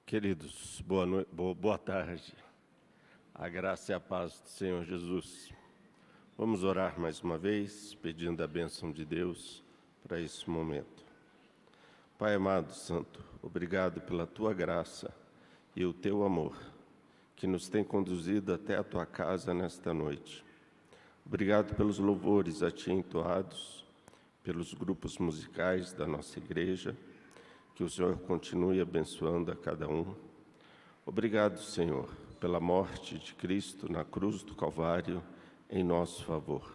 Queridos, boa tarde. A graça e a paz do Senhor Jesus. Vamos orar mais uma vez, pedindo a bênção de Deus para esse momento. Pai amado, Santo, obrigado pela Tua graça e o Teu amor, que nos tem conduzido até a Tua casa nesta noite. Obrigado pelos louvores a Ti entoados, pelos grupos musicais da nossa igreja, que o Senhor continue abençoando a cada um. Obrigado, Senhor, pela morte de Cristo na cruz do Calvário em nosso favor.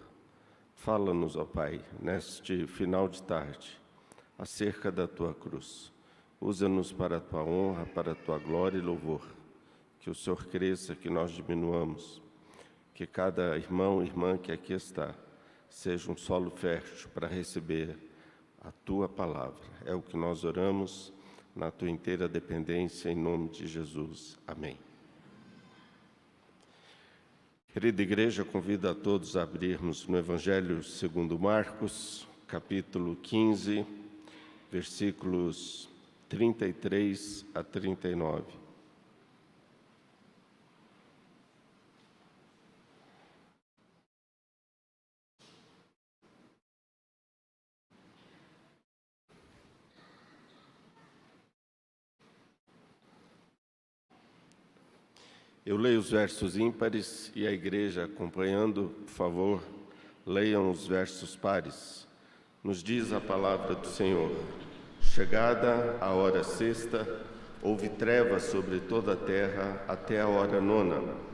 Fala-nos, ó Pai, neste final de tarde, acerca da Tua cruz. Usa-nos para a Tua honra, para a Tua glória e louvor. Que o Senhor cresça, que nós diminuamos. Que cada irmão e irmã que aqui está seja um solo fértil para receber a Tua palavra. É o que nós oramos na Tua inteira dependência, em nome de Jesus. Amém. Querida igreja, convido a todos a abrirmos no Evangelho segundo Marcos, capítulo 15, versículos 33 a 39. Eu leio os versos ímpares e a igreja, acompanhando, por favor, leiam os versos pares. Nos diz a palavra do Senhor: chegada a hora sexta, houve trevas sobre toda a terra até a hora nona.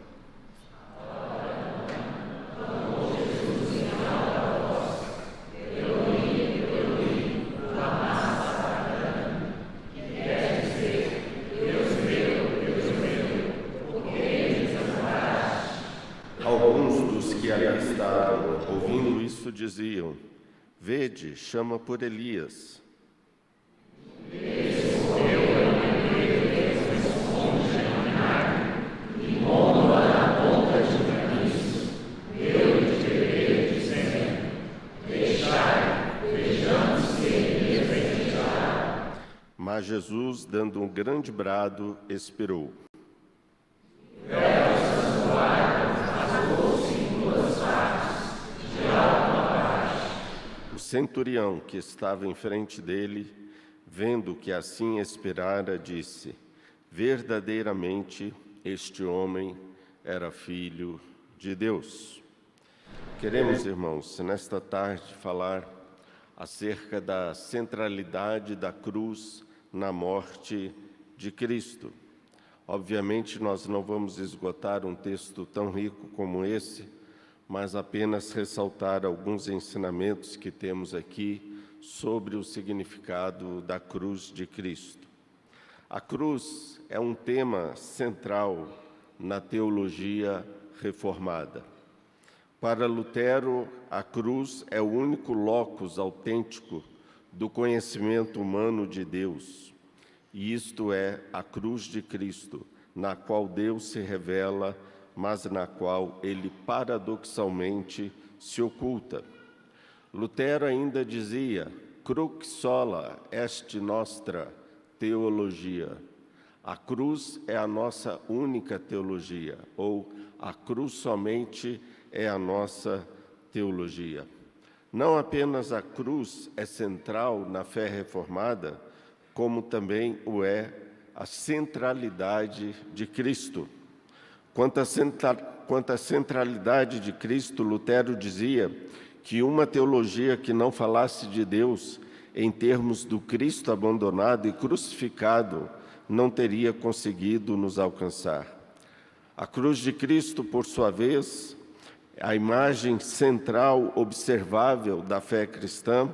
Ouvindo isso, diziam: vede, chama por Elias. Mas Jesus, dando um grande brado, expirou. O centurião que estava em frente dele, vendo que assim expirara, disse: verdadeiramente este homem era filho de Deus. Queremos, irmãos, nesta tarde falar acerca da centralidade da cruz na morte de Cristo. Obviamente, nós não vamos esgotar um texto tão rico como esse, mas apenas ressaltar alguns ensinamentos que temos aqui sobre o significado da cruz de Cristo. A cruz é um tema central na teologia reformada. Para Lutero, a cruz é o único locus autêntico do conhecimento humano de Deus, e isto é a cruz de Cristo, na qual Deus se revela, mas na qual ele paradoxalmente se oculta. Lutero ainda dizia: crux sola est nostra theologia. A cruz é a nossa única teologia, ou a cruz somente é a nossa teologia. Não apenas a cruz é central na fé reformada, como também o é a centralidade de Cristo. Quanto à centralidade de Cristo, Lutero dizia que uma teologia que não falasse de Deus em termos do Cristo abandonado e crucificado não teria conseguido nos alcançar. A cruz de Cristo, por sua vez, a imagem central observável da fé cristã.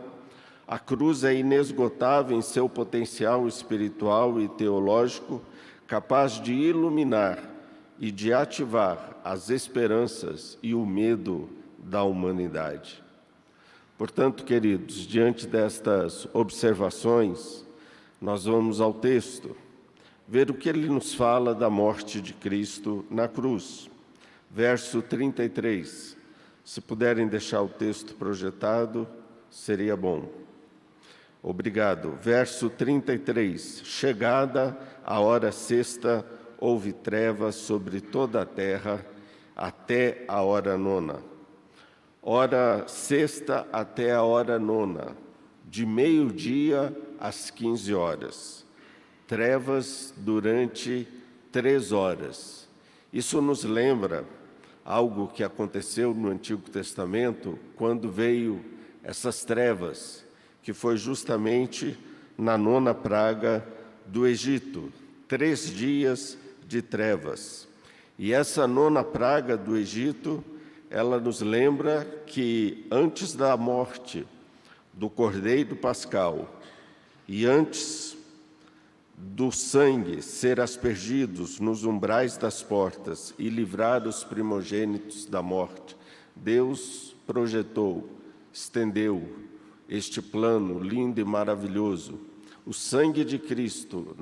A cruz é inesgotável em seu potencial espiritual e teológico, capaz de iluminar e de ativar as esperanças e o medo da humanidade. Portanto, queridos, diante destas observações, nós vamos ao texto, ver o que ele nos fala da morte de Cristo na cruz. Verso 33. Se puderem deixar o texto projetado, seria bom. Obrigado. Verso 33. Chegada a hora sexta, houve trevas sobre toda a terra até a hora nona. Hora sexta até a hora nona, de meio-dia às 15 horas. Trevas durante 3 horas. Isso nos lembra algo que aconteceu no Antigo Testamento, quando veio essas trevas, que foi justamente na 9ª praga do Egito. 3 dias de trevas. E essa 9ª praga do Egito, ela nos lembra que antes da morte do Cordeiro Pascal e antes do sangue ser aspergidos nos umbrais das portas e livrar os primogênitos da morte, Deus projetou, estendeu este plano lindo e maravilhoso. O sangue de Cristo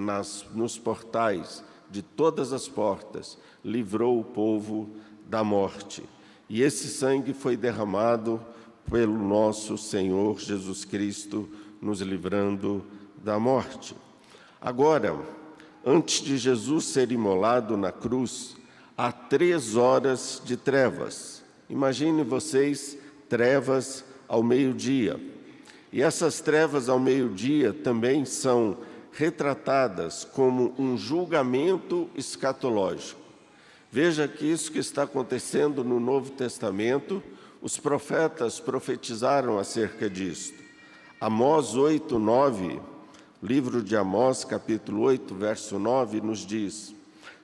nos portais de todas as portas livrou o povo da morte. E esse sangue foi derramado pelo nosso Senhor Jesus Cristo, nos livrando da morte. Agora, antes de Jesus ser imolado na cruz, há 3 horas de trevas. Imaginem vocês trevas ao meio-dia. E essas trevas ao meio-dia também são retratadas como um julgamento escatológico. Veja que isso que está acontecendo no Novo Testamento, os profetas profetizaram acerca disto. Amós 8, 9, livro de Amós, capítulo 8, verso 9, nos diz: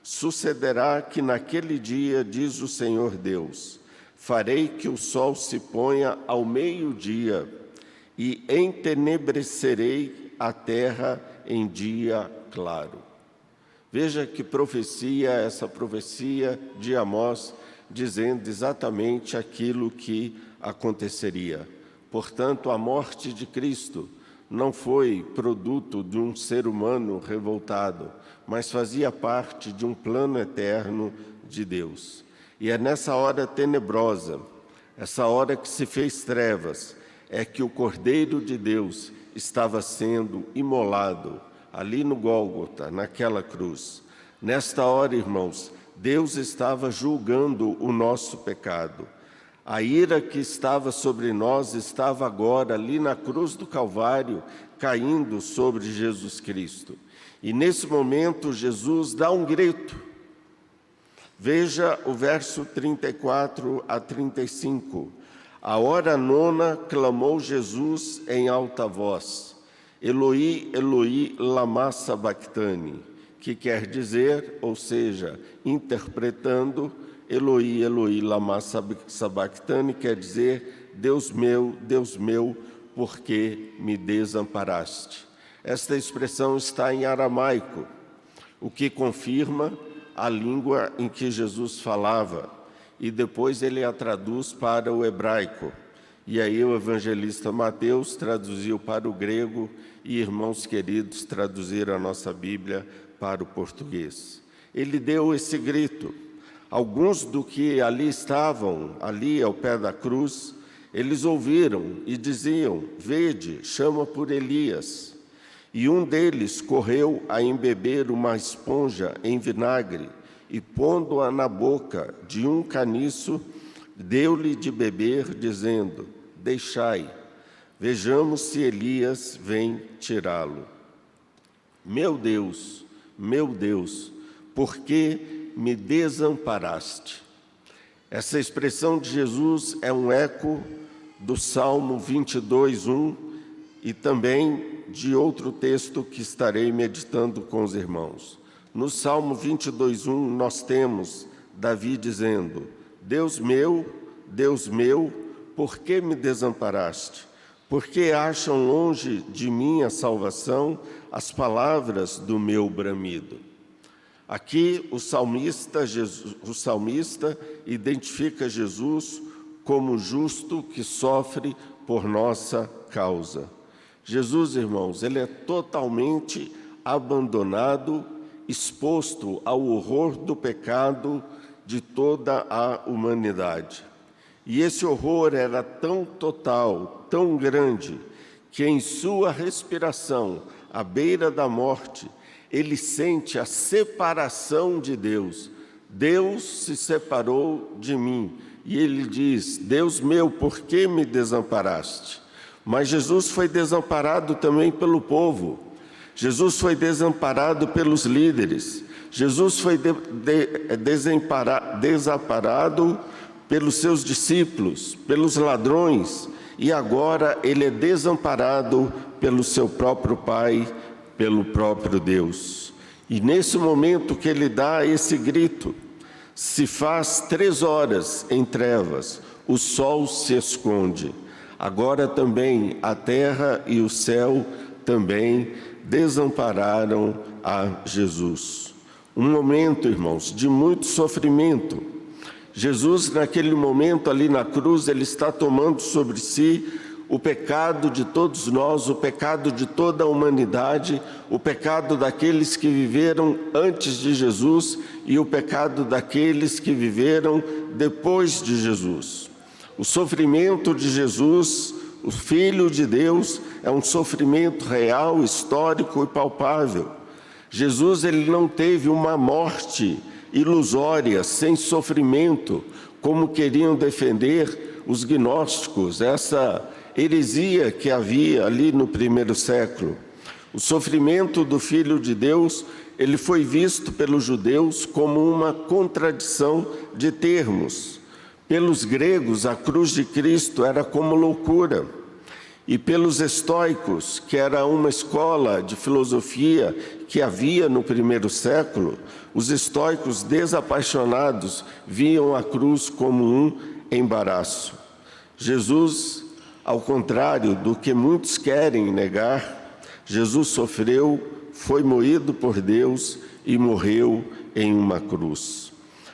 sucederá que naquele dia, diz o Senhor Deus, farei que o sol se ponha ao meio-dia e entenebrecerei a terra em dia claro. Veja que profecia, essa profecia de Amós, dizendo exatamente aquilo que aconteceria. Portanto, a morte de Cristo não foi produto de um ser humano revoltado, mas fazia parte de um plano eterno de Deus. E é nessa hora tenebrosa, essa hora que se fez trevas, é que o Cordeiro de Deus estava sendo imolado ali no Gólgota, naquela cruz. Nesta hora, irmãos, Deus estava julgando o nosso pecado. A ira que estava sobre nós estava agora ali na cruz do Calvário, caindo sobre Jesus Cristo. E nesse momento, Jesus dá um grito. Veja o verso 34 a 35. A hora nona clamou Jesus em alta voz: Eloi, Eloi, lama sabactani, que quer dizer, ou seja, interpretando, Eloi, Eloi, lama sabactani, quer dizer, Deus meu, por que me desamparaste? Esta expressão está em aramaico, o que confirma a língua em que Jesus falava, e depois ele a traduz para o hebraico. E aí o evangelista Mateus traduziu para o grego e irmãos queridos traduziram a nossa Bíblia para o português. Ele deu esse grito. Alguns do que ali estavam, ali ao pé da cruz, eles ouviram e diziam: vede, chama por Elias. E um deles correu a embeber uma esponja em vinagre e, pondo-a na boca de um caniço, deu-lhe de beber, dizendo: deixai, vejamos se Elias vem tirá-lo. Meu Deus, por que me desamparaste? Essa expressão de Jesus é um eco do Salmo 22, 1 e também de outro texto que estarei meditando com os irmãos. No Salmo 22, 1, nós temos Davi dizendo: Deus meu, por que me desamparaste? Por que acham longe de mim a salvação as palavras do meu bramido? Aqui o salmista identifica Jesus como justo que sofre por nossa causa. Jesus, irmãos, ele é totalmente abandonado, exposto ao horror do pecado de toda a humanidade. E esse horror era tão total, tão grande, que em sua respiração, à beira da morte, ele sente a separação de Deus. Deus se separou de mim. E ele diz: Deus meu, por que me desamparaste? Mas Jesus foi desamparado também pelo povo. Jesus foi desamparado pelos líderes. Jesus foi desamparado pelos seus discípulos, pelos ladrões. E agora ele é desamparado pelo seu próprio Pai, pelo próprio Deus. E nesse momento que ele dá esse grito, se faz 3 horas em trevas, o sol se esconde. Agora também a terra e o céu também desampararam a Jesus. Um momento, irmãos, de muito sofrimento. Jesus, naquele momento ali na cruz, ele está tomando sobre si o pecado de todos nós, o pecado de toda a humanidade, o pecado daqueles que viveram antes de Jesus e o pecado daqueles que viveram depois de Jesus. O sofrimento de Jesus, o Filho de Deus, é um sofrimento real, histórico e palpável. Jesus, ele não teve uma morte ilusória, sem sofrimento, como queriam defender os gnósticos, essa heresia que havia ali no primeiro século. O sofrimento do Filho de Deus, ele foi visto pelos judeus como uma contradição de termos. Pelos gregos, a cruz de Cristo era como loucura. E pelos estoicos, que era uma escola de filosofia que havia no primeiro século, os estoicos desapaixonados viam a cruz como um embaraço. Jesus, ao contrário do que muitos querem negar, Jesus sofreu, foi moído por Deus e morreu em uma cruz.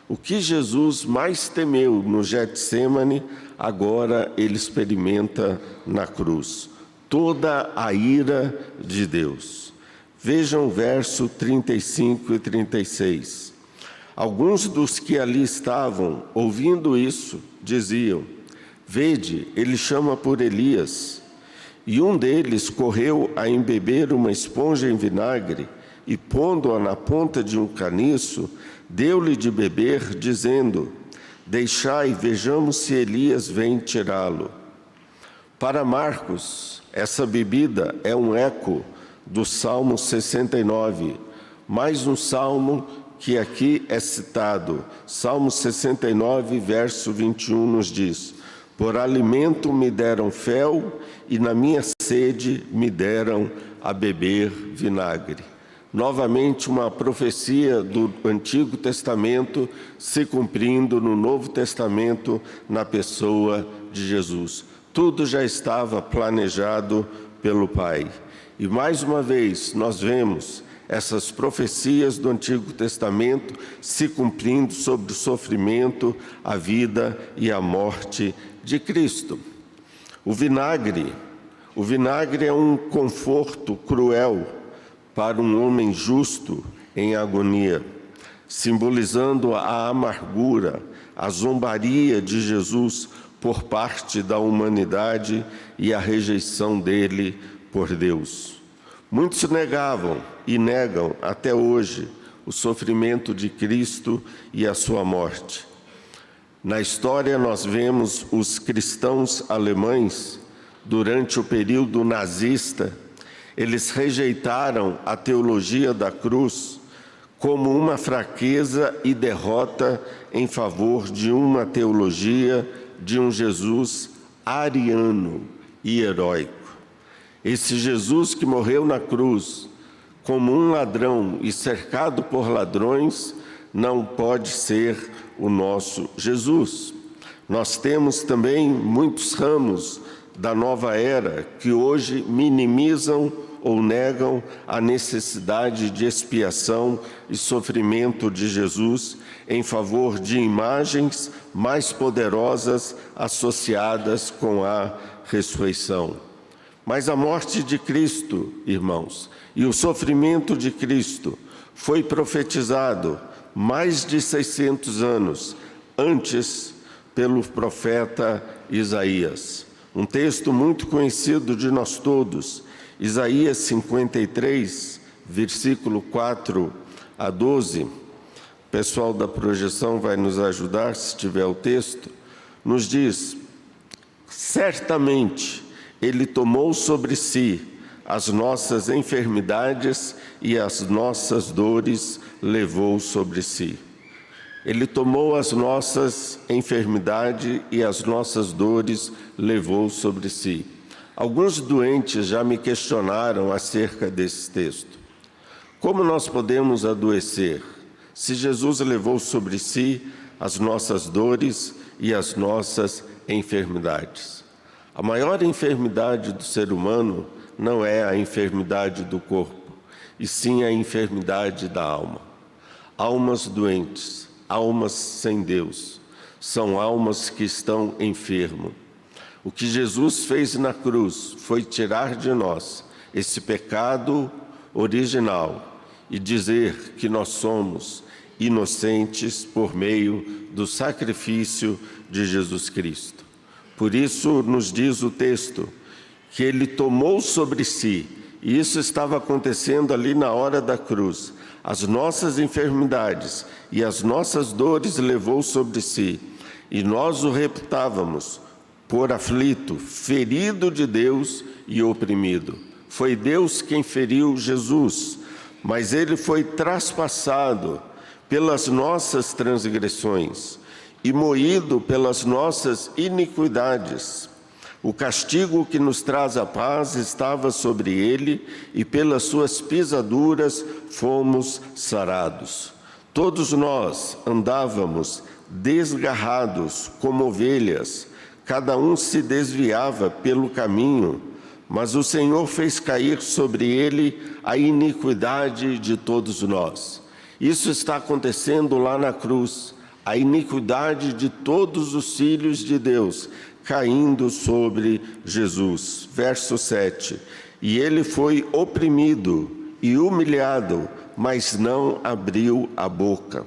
O que Jesus mais temeu no Getsêmani, agora ele experimenta na cruz. Toda a ira de Deus. Vejam o verso 35 e 36. Alguns dos que ali estavam, ouvindo isso, diziam: Vede, ele chama por Elias. E um deles correu a embeber uma esponja em vinagre e, pondo-a na ponta de um caniço, deu-lhe de beber, dizendo: Deixai, vejamos se Elias vem tirá-lo. Para Marcos, essa bebida é um eco do Salmo 69, mais um salmo que aqui é citado. Salmo 69, verso 21 nos diz: Por alimento me deram fel, e na minha sede me deram a beber vinagre. Novamente, uma profecia do Antigo Testamento se cumprindo no Novo Testamento na pessoa de Jesus. Tudo já estava planejado pelo Pai. E mais uma vez nós vemos essas profecias do Antigo Testamento se cumprindo sobre o sofrimento, a vida e a morte de Cristo. O vinagre é um conforto cruel para um homem justo em agonia, simbolizando a amargura, a zombaria de Jesus por parte da humanidade e a rejeição dele por Deus. Muitos negavam e negam até hoje o sofrimento de Cristo e a sua morte. Na história nós vemos os cristãos alemães, durante o período nazista, eles rejeitaram a teologia da cruz como uma fraqueza e derrota em favor de uma teologia de um Jesus ariano e heróico. Esse Jesus que morreu na cruz como um ladrão e cercado por ladrões não pode ser o nosso Jesus. Nós temos também muitos ramos da nova era que hoje minimizam ou negam a necessidade de expiação e sofrimento de Jesus em favor de imagens mais poderosas associadas com a ressurreição. Mas a morte de Cristo, irmãos, e o sofrimento de Cristo foi profetizado mais de 600 anos antes pelo profeta Isaías. Um texto muito conhecido de nós todos, Isaías 53, versículo 4 a 12. O pessoal da projeção vai nos ajudar, se tiver o texto. Nos diz: certamente Ele tomou sobre si as nossas enfermidades e as nossas dores levou sobre si. Ele tomou as nossas enfermidades e as nossas dores levou sobre si. Alguns doentes já me questionaram acerca desse texto. Como nós podemos adoecer se Jesus levou sobre si as nossas dores e as nossas enfermidades? A maior enfermidade do ser humano não é a enfermidade do corpo, e sim a enfermidade da alma. Almas doentes, almas sem Deus, são almas que estão enfermas. O que Jesus fez na cruz foi tirar de nós esse pecado original e dizer que nós somos inocentes por meio do sacrifício de Jesus Cristo. Por isso nos diz o texto que Ele tomou sobre si, e isso estava acontecendo ali na hora da cruz, as nossas enfermidades e as nossas dores levou sobre si, e nós o reputávamos por aflito, ferido de Deus e oprimido. Foi Deus quem feriu Jesus, mas Ele foi traspassado pelas nossas transgressões e moído pelas nossas iniquidades. O castigo que nos traz a paz estava sobre Ele, e pelas suas pisaduras fomos sarados. Todos nós andávamos desgarrados como ovelhas, cada um se desviava pelo caminho, mas o Senhor fez cair sobre Ele a iniquidade de todos nós. Isso está acontecendo lá na cruz, a iniquidade de todos os filhos de Deus, caindo sobre Jesus. Verso 7. E Ele foi oprimido e humilhado, mas não abriu a boca.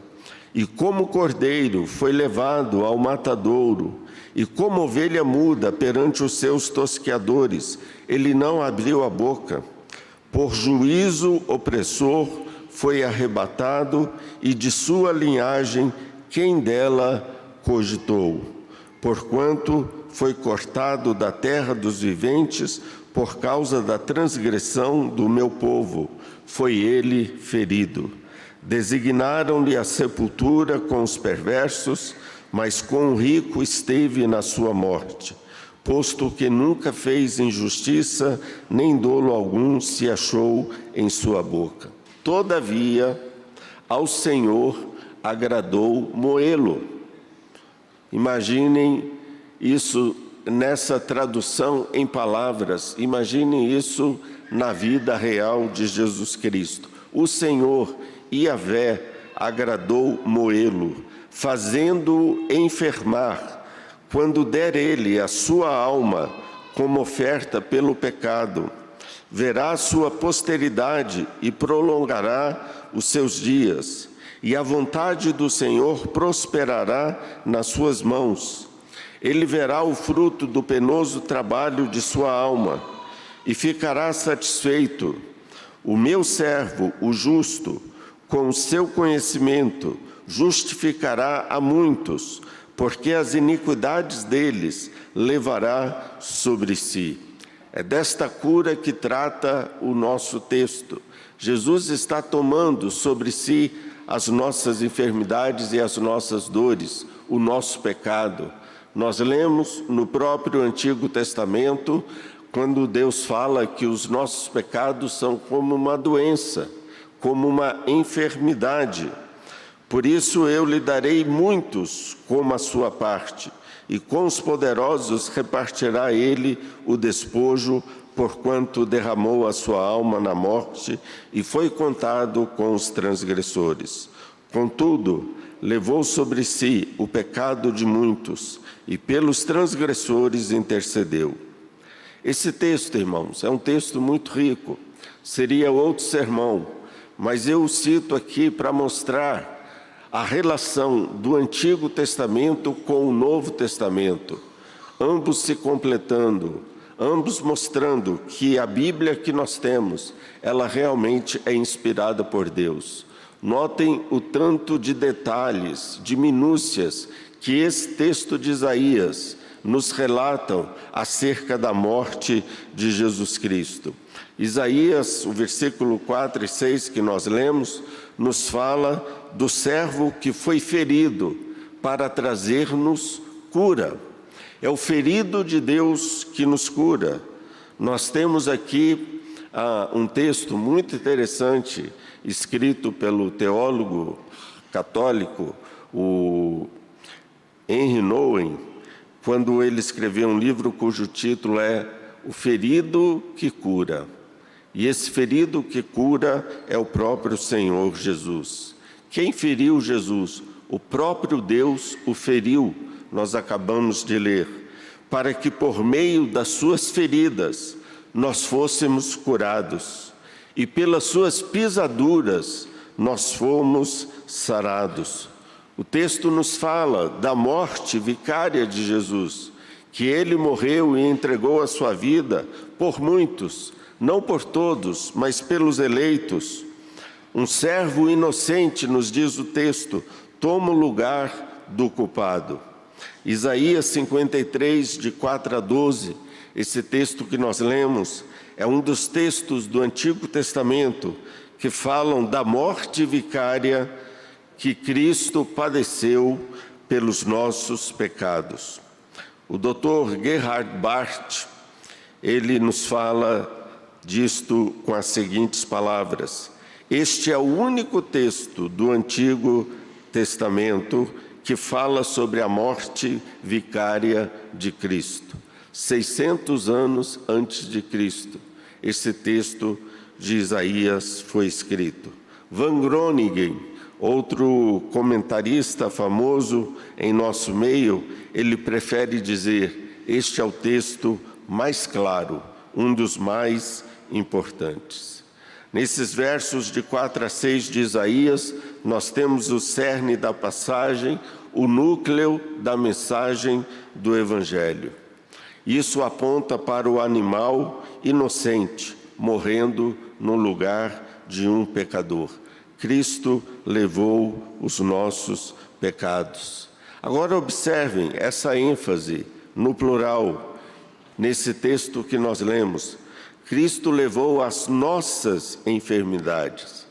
E como cordeiro foi levado ao matadouro, e como ovelha muda perante os seus tosqueadores, Ele não abriu a boca. Por juízo opressor foi arrebatado, e de sua linhagem quem dela cogitou? Porquanto foi cortado da terra dos viventes, por causa da transgressão do meu povo, foi ele ferido. Designaram-lhe a sepultura com os perversos, mas com o rico esteve na sua morte, posto que nunca fez injustiça, nem dolo algum se achou em sua boca. Todavia, ao Senhor agradou moê-lo. Imaginem isso nessa tradução em palavras, imaginem isso na vida real de Jesus Cristo. O Senhor, Yahvé, agradou moê-lo, fazendo-o enfermar, quando der ele a sua alma como oferta pelo pecado. Verá a sua posteridade e prolongará os seus dias, e a vontade do Senhor prosperará nas suas mãos. Ele verá o fruto do penoso trabalho de sua alma e ficará satisfeito. O meu servo, o justo, com o seu conhecimento, justificará a muitos, porque as iniquidades deles levará sobre si. É desta cura que trata o nosso texto. Jesus está tomando sobre si as nossas enfermidades e as nossas dores, o nosso pecado. Nós lemos no próprio Antigo Testamento, quando Deus fala que os nossos pecados são como uma doença, como uma enfermidade. Por isso eu lhe darei muitos como a sua parte, e com os poderosos repartirá ele o despojo, porquanto derramou a sua alma na morte e foi contado com os transgressores. Contudo, levou sobre si o pecado de muitos, e pelos transgressores intercedeu. Esse texto, irmãos, é um texto muito rico, seria outro sermão, mas eu o cito aqui para mostrar a relação do Antigo Testamento com o Novo Testamento. ambos se completando, ambos mostrando que a Bíblia que nós temos, ela realmente é inspirada por Deus. Notem o tanto de detalhes, de minúcias, que esse texto de Isaías nos relatam acerca da morte de Jesus Cristo. Isaías, o versículo 4 e 6 que nós lemos, nos fala do servo que foi ferido para trazer-nos cura. É o ferido de Deus que nos cura. Nós temos aqui um texto muito interessante, escrito pelo teólogo católico, o Henry Nouwen, quando ele escreveu um livro cujo título é O Ferido que Cura. E esse ferido que cura é o próprio Senhor Jesus. Quem feriu Jesus? O próprio Deus o feriu, nós acabamos de ler, para que por meio das suas feridas nós fôssemos curados, e pelas suas pisaduras nós fomos sarados. O texto nos fala da morte vicária de Jesus, que ele morreu e entregou a sua vida por muitos, não por todos, mas pelos eleitos. Um servo inocente, nos diz o texto, toma o lugar do culpado. Isaías 53, de 4 a 12, esse texto que nós lemos, é um dos textos do Antigo Testamento que falam da morte vicária que Cristo padeceu pelos nossos pecados. O Dr. Gerhard Barth, ele nos fala disto com as seguintes palavras: este é o único texto do Antigo Testamento que fala sobre a morte vicária de Cristo. 600 anos antes de Cristo, esse texto de Isaías foi escrito. Van Groningen, outro comentarista famoso em nosso meio, ele prefere dizer: este é o texto mais claro, um dos mais importantes. Nesses versos de 4 a 6 de Isaías, nós temos o cerne da passagem, o núcleo da mensagem do Evangelho. Isso aponta para o animal inocente, morrendo no lugar de um pecador. Cristo levou os nossos pecados. Agora observem essa ênfase no plural, nesse texto que nós lemos. Cristo levou as nossas enfermidades,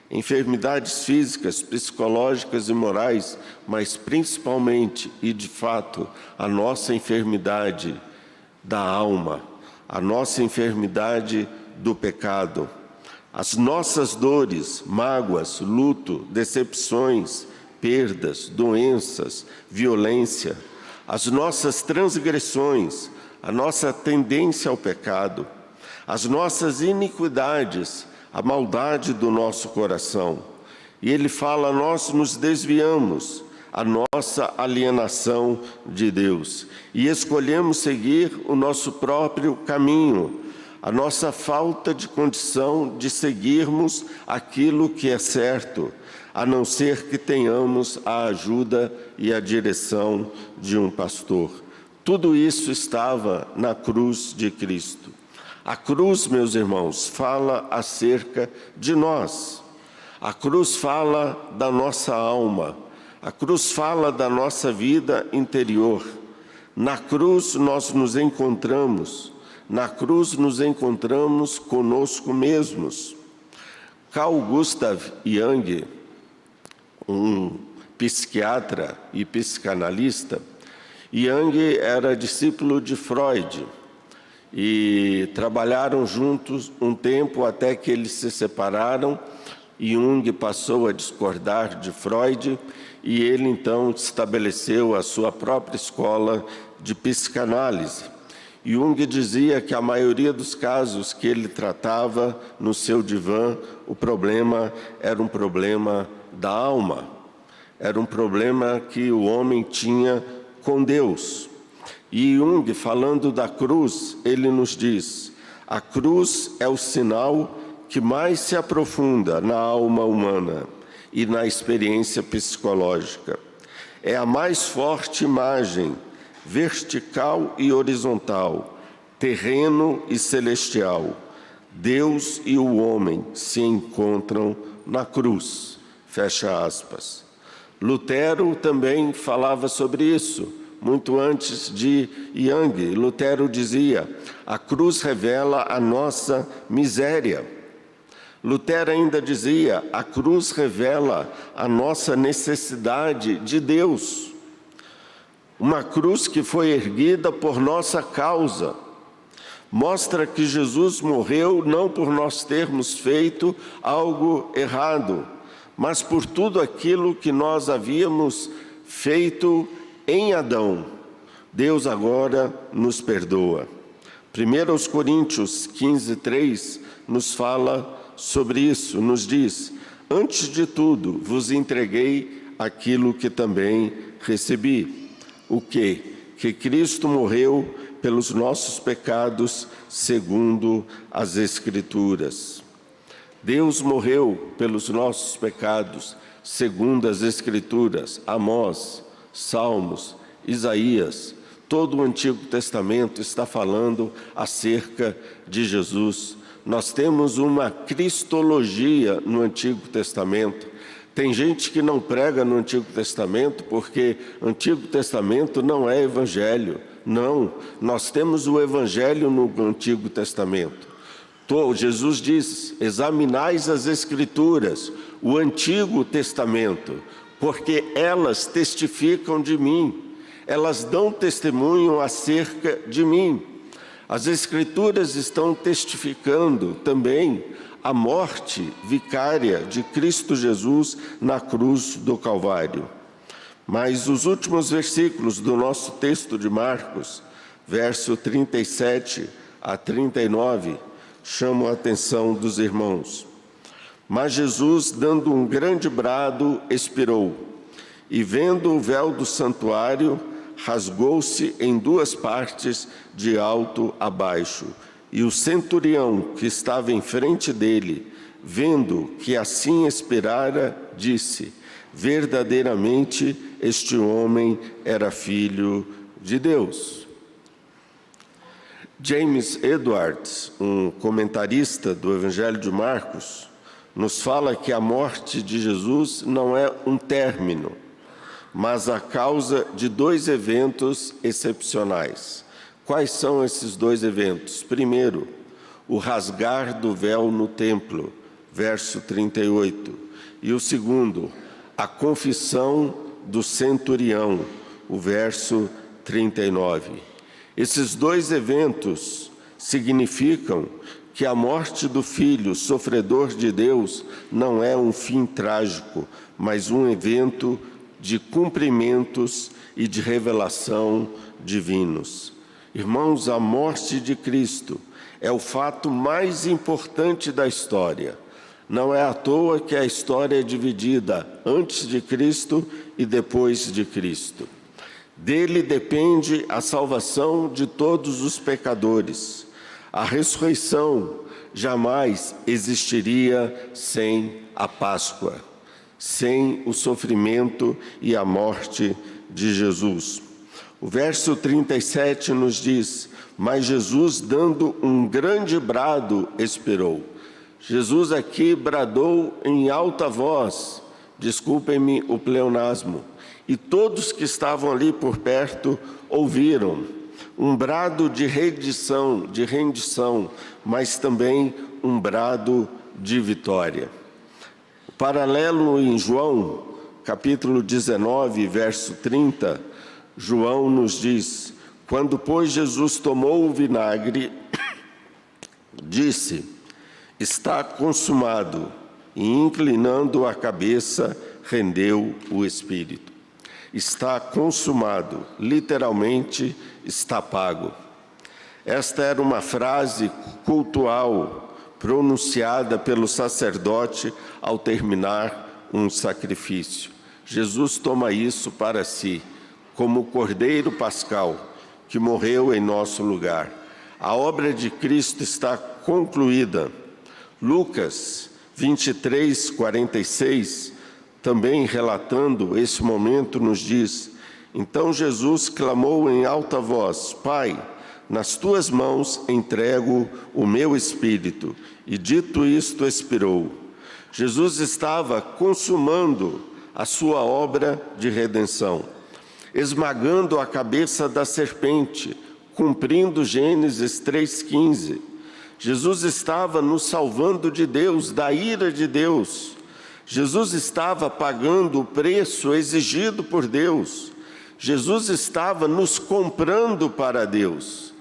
enfermidades físicas, psicológicas e morais, mas principalmente e de fato a nossa enfermidade da alma, a nossa enfermidade do pecado, as nossas dores, mágoas, luto, decepções, perdas, doenças, violência, as nossas transgressões, a nossa tendência ao pecado, as nossas iniquidades, a maldade do nosso coração. E ele fala: nós nos desviamos, a nossa alienação de Deus, e escolhemos seguir o nosso próprio caminho, a nossa falta de condição de seguirmos aquilo que é certo, a não ser que tenhamos a ajuda e a direção de um pastor. Tudo isso estava na cruz de Cristo. A cruz, meus irmãos, fala acerca de nós. A cruz fala da nossa alma. A cruz fala da nossa vida interior. Na cruz nós nos encontramos. Na cruz nos encontramos conosco mesmos. Carl Gustav Jung, um psiquiatra e psicanalista, Jung era discípulo de Freud e trabalharam juntos um tempo até que eles se separaram. Jung passou a discordar de Freud e ele então estabeleceu a sua própria escola de psicanálise. Jung dizia que a maioria dos casos que ele tratava no seu divã, o problema era um problema da alma, era um problema que o homem tinha com Deus. E Jung, falando da cruz, ele nos diz: a cruz é o sinal que mais se aprofunda na alma humana e na experiência psicológica. É a mais forte imagem vertical e horizontal, terreno e celestial. Deus e o homem se encontram na cruz. Fecha aspas. Lutero também falava sobre isso, muito antes de Young. Lutero dizia: a cruz revela a nossa miséria. Lutero ainda dizia: a cruz revela a nossa necessidade de Deus. Uma cruz que foi erguida por nossa causa. Mostra que Jesus morreu não por nós termos feito algo errado, mas por tudo aquilo que nós havíamos feito em Adão. Deus agora nos perdoa. 1 Coríntios 15:3 nos fala sobre isso, nos diz: antes de tudo vos entreguei aquilo que também recebi. O quê? Que Cristo morreu pelos nossos pecados, segundo as Escrituras. Deus morreu pelos nossos pecados, segundo as Escrituras. Amós, Salmos, Isaías, todo o Antigo Testamento está falando acerca de Jesus. Nós temos uma cristologia no Antigo Testamento. Tem gente que não prega no Antigo Testamento porque o Antigo Testamento não é Evangelho. Não, nós temos o Evangelho no Antigo Testamento. Jesus diz: examinais as Escrituras, o Antigo Testamento, porque elas testificam de mim, elas dão testemunho acerca de mim. As Escrituras estão testificando também a morte vicária de Cristo Jesus na cruz do Calvário. Mas os últimos versículos do nosso texto de Marcos, verso 37 a 39, chamam a atenção dos irmãos. Mas Jesus, dando um grande brado, expirou, e vendo o véu do santuário, rasgou-se em duas partes, de alto a baixo. E o centurião que estava em frente dele, vendo que assim expirara, disse: verdadeiramente este homem era filho de Deus. James Edwards, um comentarista do Evangelho de Marcos, nos fala que a morte de Jesus não é um término, mas a causa de dois eventos excepcionais. Quais são esses dois eventos? Primeiro, o rasgar do véu no templo, verso 38. E o segundo, a confissão do centurião, o verso 39. Esses dois eventos significam que a morte do Filho, sofredor de Deus, não é um fim trágico, mas um evento de cumprimentos e de revelação divinos. Irmãos, a morte de Cristo é o fato mais importante da história. Não é à toa que a história é dividida antes de Cristo e depois de Cristo. Dele depende a salvação de todos os pecadores. A ressurreição jamais existiria sem a Páscoa, sem o sofrimento e a morte de Jesus. O verso 37 nos diz: mas Jesus, dando um grande brado, expirou. Jesus aqui bradou em alta voz, desculpem-me o pleonasmo, e todos que estavam ali por perto ouviram. Um brado de rendição, mas também um brado de vitória. O paralelo em João, capítulo 19, verso 30, João nos diz: quando, pois, Jesus tomou o vinagre, disse: está consumado, e inclinando a cabeça, rendeu o espírito. Está consumado, literalmente, está pago. Esta era uma frase cultual pronunciada pelo sacerdote ao terminar um sacrifício. Jesus toma isso para si, como o Cordeiro Pascal, que morreu em nosso lugar. A obra de Cristo está concluída. Lucas 23, 46, também relatando esse momento, nos diz: Então Jesus clamou em alta voz: Pai, nas tuas mãos entrego o meu espírito. E dito isto, expirou. Jesus estava consumando a sua obra de redenção, esmagando a cabeça da serpente, cumprindo Gênesis 3,15. Jesus estava nos salvando de Deus, da ira de Deus. Jesus estava pagando o preço exigido por Deus. Jesus estava nos comprando para Deus.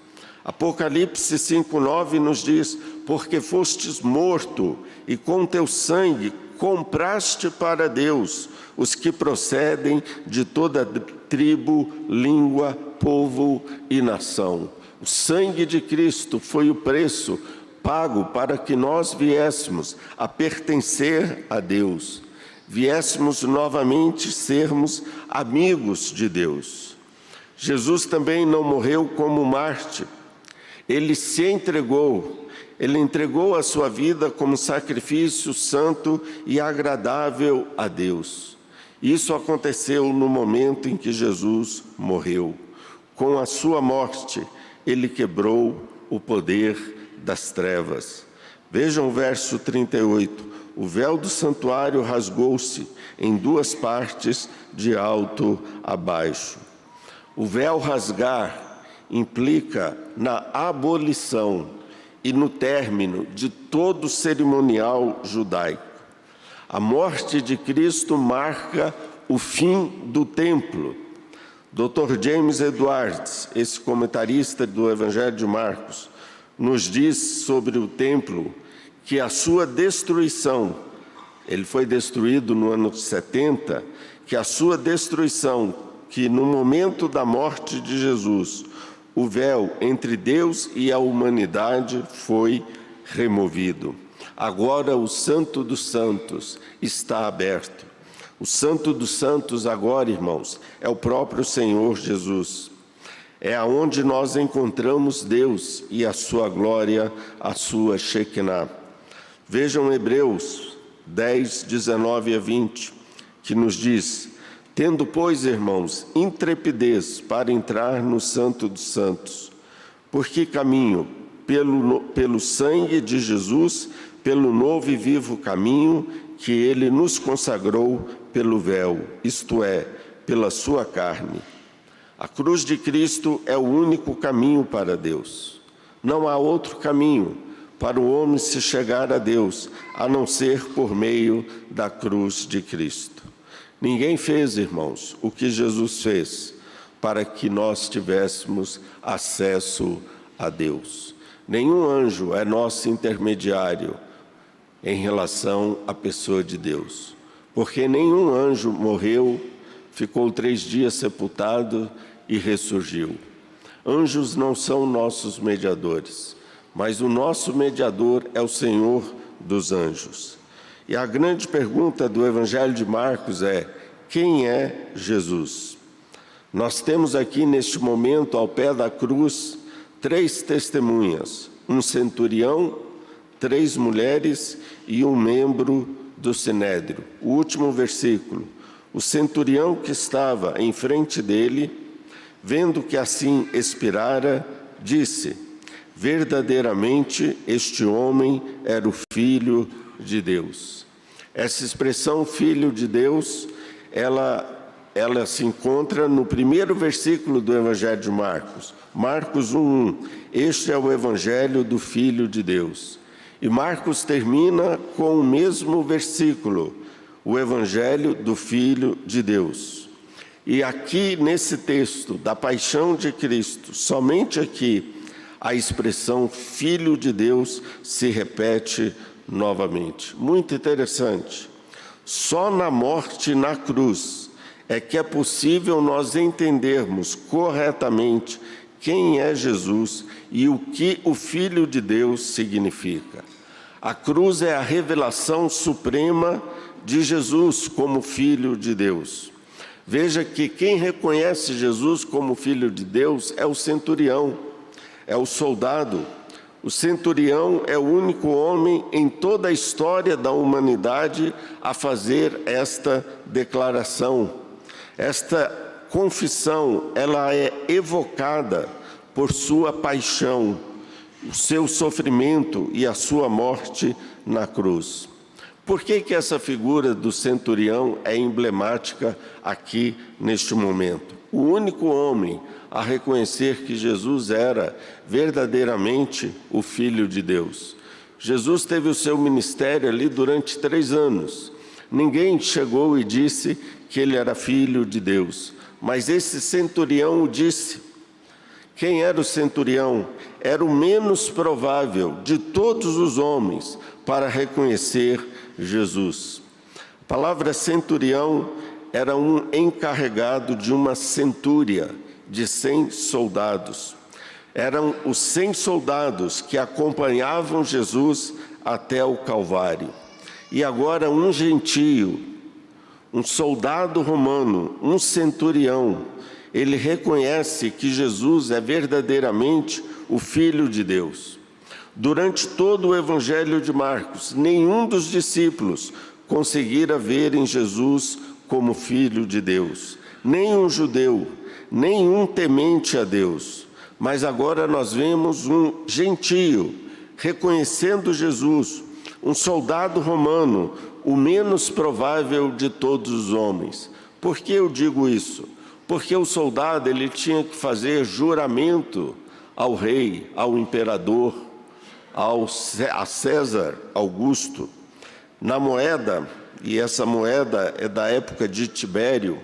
Apocalipse 5,9 nos diz: porque fostes morto e com teu sangue compraste para Deus os que procedem de toda tribo, língua, povo e nação. O sangue de Cristo foi o preço pago para que nós viéssemos a pertencer a Deus, viéssemos novamente sermos amigos de Deus. Jesus também não morreu como mártir. Ele se entregou, ele entregou a sua vida como sacrifício santo e agradável a Deus. Isso aconteceu no momento em que Jesus morreu. Com a sua morte, ele quebrou o poder das trevas. Vejam o verso 38. O véu do santuário rasgou-se em duas partes, de alto a baixo. O véu rasgar implica na abolição e no término de todo o cerimonial judaico. A morte de Cristo marca o fim do templo. Dr. James Edwards, esse comentarista do Evangelho de Marcos, nos diz sobre o templo que a sua destruição, ele foi destruído no ano 70, que a sua destruição, que no momento da morte de Jesus, o véu entre Deus e a humanidade foi removido. Agora o Santo dos Santos está aberto. O Santo dos Santos agora, irmãos, é o próprio Senhor Jesus. É aonde nós encontramos Deus e a sua glória, a sua Shekinah. Vejam Hebreus 10, 19 a 20, que nos diz: tendo, pois, irmãos, intrepidez para entrar no Santo dos Santos. Por que caminho? Pelo sangue de Jesus, pelo novo e vivo caminho que ele nos consagrou pelo véu, isto é, pela sua carne. A cruz de Cristo é o único caminho para Deus. Não há outro caminho para o homem se chegar a Deus, a não ser por meio da cruz de Cristo. Ninguém fez, irmãos, o que Jesus fez para que nós tivéssemos acesso a Deus. Nenhum anjo é nosso intermediário em relação à pessoa de Deus, porque nenhum anjo morreu, ficou 3 dias sepultado e ressurgiu. Anjos não são nossos mediadores, mas o nosso mediador é o Senhor dos anjos. E a grande pergunta do Evangelho de Marcos é: quem é Jesus? Nós temos aqui neste momento, ao pé da cruz, 3 testemunhas: um centurião, 3 mulheres e um membro do Sinédrio. O último versículo: o centurião que estava em frente dele, vendo que assim expirara, disse: verdadeiramente este homem era o Filho de Deus. Essa expressão Filho de Deus, ela se encontra no primeiro versículo do Evangelho de Marcos. Marcos 1:1. Este é o Evangelho do Filho de Deus. E Marcos termina com o mesmo versículo, o Evangelho do Filho de Deus. E aqui nesse texto da paixão de Cristo, somente aqui, a expressão Filho de Deus se repete novamente. Muito interessante. Só na morte na cruz é que é possível nós entendermos corretamente quem é Jesus e o que o Filho de Deus significa. A cruz é a revelação suprema de Jesus como Filho de Deus. Veja que quem reconhece Jesus como Filho de Deus é o centurião, é o soldado. O centurião é o único homem em toda a história da humanidade a fazer esta declaração, esta confissão, ela é evocada por sua paixão, o seu sofrimento e a sua morte na cruz. Por que essa figura do centurião é emblemática aqui neste momento? O único homem a reconhecer que Jesus era verdadeiramente o Filho de Deus. Jesus teve o seu ministério ali durante 3 anos. Ninguém chegou e disse que ele era Filho de Deus, mas esse centurião o disse. Quem era o centurião? Era o menos provável de todos os homens para reconhecer Jesus. A palavra centurião era um encarregado de uma centúria de 100 soldados. Eram os 100 soldados que acompanhavam Jesus até o Calvário. E agora um gentio, um soldado romano, um centurião, ele reconhece que Jesus é verdadeiramente o Filho de Deus. Durante todo o Evangelho de Marcos, nenhum dos discípulos conseguira ver em Jesus como Filho de Deus. Nem um judeu, nenhum temente a Deus. Mas agora nós vemos um gentio reconhecendo Jesus, um soldado romano, o menos provável de todos os homens. Por que eu digo isso? Porque o soldado ele tinha que fazer juramento ao rei, ao imperador, a César Augusto. Na moeda, e essa moeda é da época de Tibério,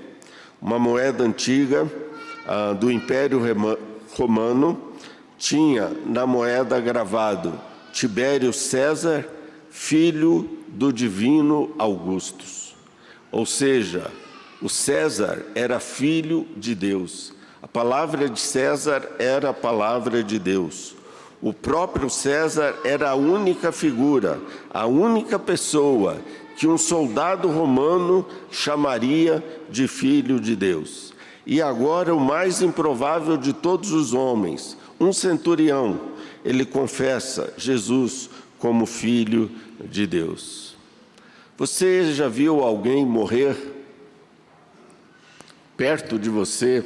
uma moeda antiga do Império Romano, tinha na moeda gravado Tibério César, filho do divino Augustus. Ou seja, o César era filho de Deus. A palavra de César era a palavra de Deus. O próprio César era a única figura, a única pessoa que um soldado romano chamaria de filho de Deus. E agora o mais improvável de todos os homens, um centurião, ele confessa Jesus como filho de Deus. Você já viu alguém morrer perto de você,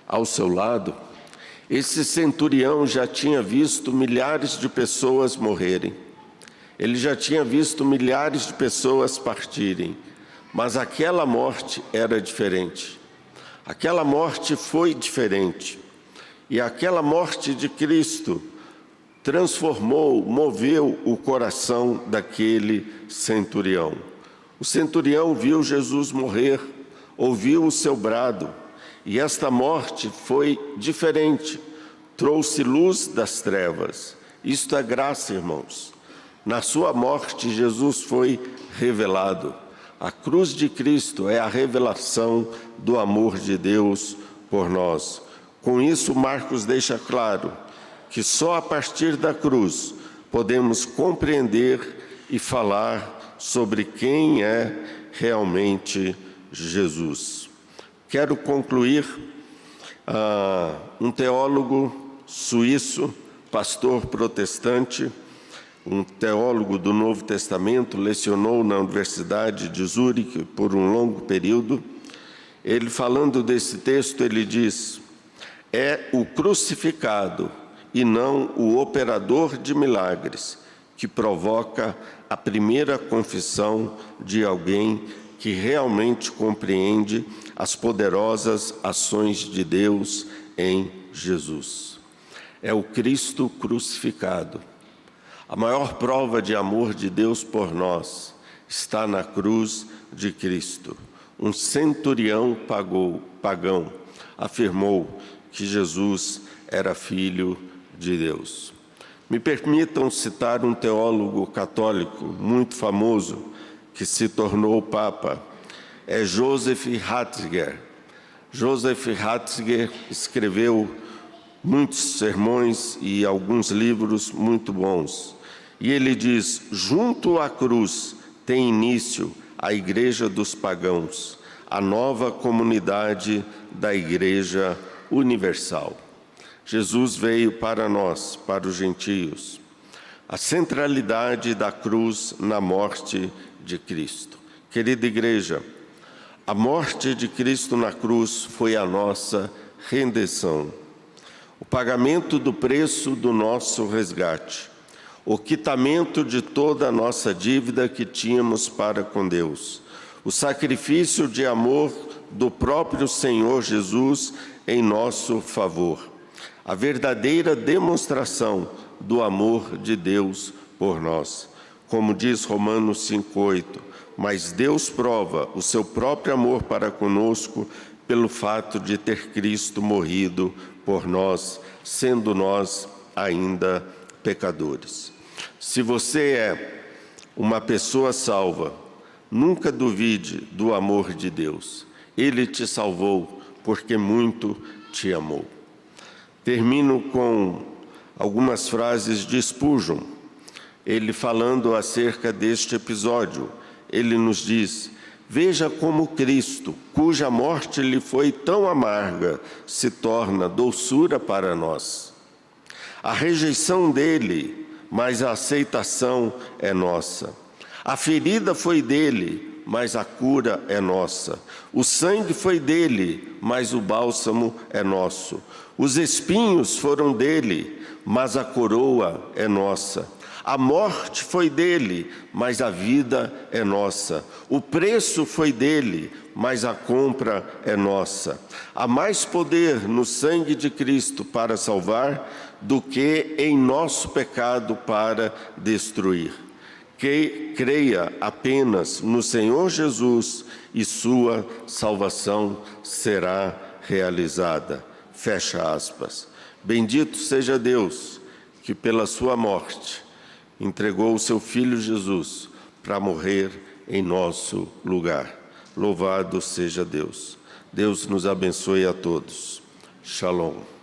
ao seu lado? Esse centurião já tinha visto milhares de pessoas morrerem. Ele já tinha visto milhares de pessoas partirem. Mas aquela morte era diferente. Aquela morte foi diferente. E aquela morte de Cristo transformou, moveu o coração daquele centurião. O centurião viu Jesus morrer, ouviu o seu brado, e esta morte foi diferente, trouxe luz das trevas. Isto é graça, irmãos. Na sua morte, Jesus foi revelado. A cruz de Cristo é a revelação do amor de Deus por nós. Com isso, Marcos deixa claro que só a partir da cruz podemos compreender e falar sobre quem é realmente Jesus. Quero concluir, um teólogo suíço, pastor protestante, um teólogo do Novo Testamento, lecionou na Universidade de Zurique por um longo período. Ele, falando desse texto, ele diz: é o crucificado e não o operador de milagres que provoca a primeira confissão de alguém que realmente compreende as poderosas ações de Deus em Jesus. É o Cristo crucificado. A maior prova de amor de Deus por nós está na cruz de Cristo. Um centurião pagão afirmou que Jesus era filho de Deus. Me permitam citar um teólogo católico muito famoso que se tornou Papa. É Joseph Ratzinger. Joseph Ratzinger escreveu muitos sermões e alguns livros muito bons. E ele diz: junto à cruz tem início a Igreja dos Pagãos, a nova comunidade da Igreja Universal. Jesus veio para nós, para os gentios. A centralidade da cruz na morte de Cristo. Querida igreja, A morte de Cristo na cruz foi a nossa redenção, o pagamento do preço do nosso resgate, o quitamento de toda a nossa dívida que tínhamos para com Deus, o sacrifício de amor do próprio Senhor Jesus em nosso favor, a verdadeira demonstração do amor de Deus por nós. Como diz Romanos 5,8, mas Deus prova o seu próprio amor para conosco pelo fato de ter Cristo morrido por nós, sendo nós ainda pecadores. Se você é uma pessoa salva, nunca duvide do amor de Deus. Ele te salvou porque muito te amou. Termino com algumas frases de Spurgeon. Ele falando acerca deste episódio, ele nos diz: veja como Cristo, cuja morte lhe foi tão amarga, se torna doçura para nós. A rejeição dele, mas a aceitação é nossa. A ferida foi dele, mas a cura é nossa. O sangue foi dele, mas o bálsamo é nosso. Os espinhos foram dele, mas a coroa é nossa. A morte foi dele, mas a vida é nossa. O preço foi dele, mas a compra é nossa. Há mais poder no sangue de Cristo para salvar do que em nosso pecado para destruir. Que creia apenas no Senhor Jesus e sua salvação será realizada. Fecha aspas. Bendito seja Deus, que pela sua morte entregou o seu Filho Jesus para morrer em nosso lugar. Louvado seja Deus. Deus nos abençoe a todos. Shalom.